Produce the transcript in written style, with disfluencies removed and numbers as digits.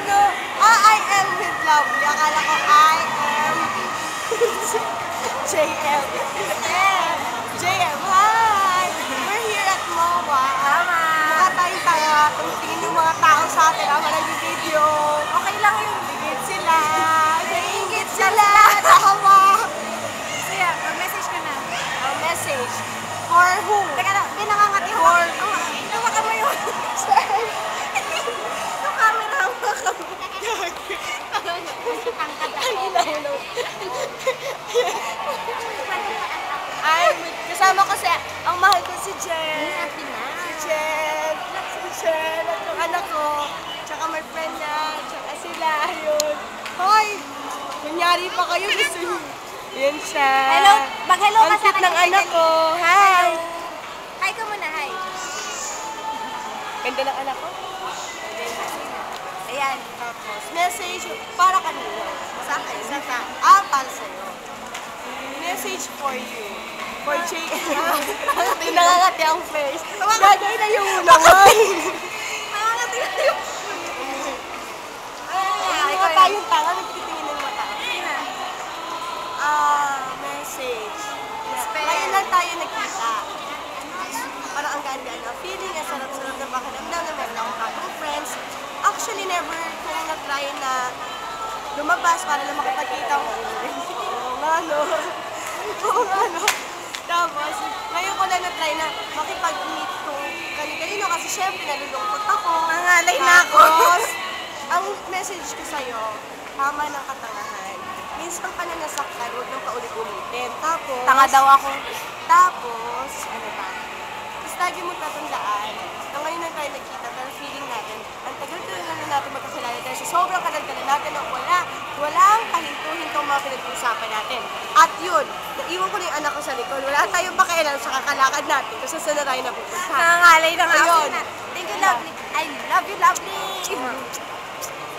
I am with Lovely. Akala ko I am JM. JM, hi! We're here at MOA. Tama. Mukha tayong tanga. Tingin yung mga tao sa atin habang nag-video. Okay lang yun. Ingit sila. Naingit sila. Tama. So yeah, mag-message ka na. Message. For who? Teka lang, may nangangati ako. For... Hawakan mo yun. Yung camera, hawakan mo. Ay, kasama ko ang mahal ko si Jen. Si Jen. At yung anak ko. Tsaka my friend niya. Tsaka sila. Ayun. Hoy! Kunyari pa kayo. Gusto niyo. Yan siya. Hello. Mag-hello ka Ang sa cute ng anak ko. Hi! Hello. Hi ka muna, hi. Ganda ng anak ko. Ayan. Tapos, message para kanino? Sa akin. Para sa'yo. Message for you. For Jay. Nangangati ang face. Gagay na yung ulangan. Nangangati na yung... Ay, mga tayong tanga, nagtitingin ng mata. Message. Ngayon lang tayo nagkita. Parang ang ganda ng feeling, ang sarap-sarap na pakiramdam na meron akong bagong friends. Actually, never kong na-try na lumabas para lang makapagkita ko. Oo nga, no? Oo nga, no? Tapos, ngayon ko lang na-try na makipag-meet ko kanino kasi syempre nalulungkot ako. Nangalay na ako. Tapos, ang message ko sa'yo, tama ng katangahan. Minsan ka na nasaktan, huwag nang paulit-ulitin. Tapos, Tanga daw ako. Tapos, ano ba? Tapos lagi mo tatandaan na ngayon lang tayo nagkita, pero feeling natin, ang tagal-tagal na natin magkakilala dahil sa sobrang tagal-tagal natin na walang kahinto-hintong mga pinag-uusapan natin. At yun, naiwan ko na yung anak ko sa likod. Wala tayong pakialam sa kakalakad natin kung saan na tayo napupunta. Nangangalay na nga ako. Ayun. Thank you, lovely. I love you, lovely.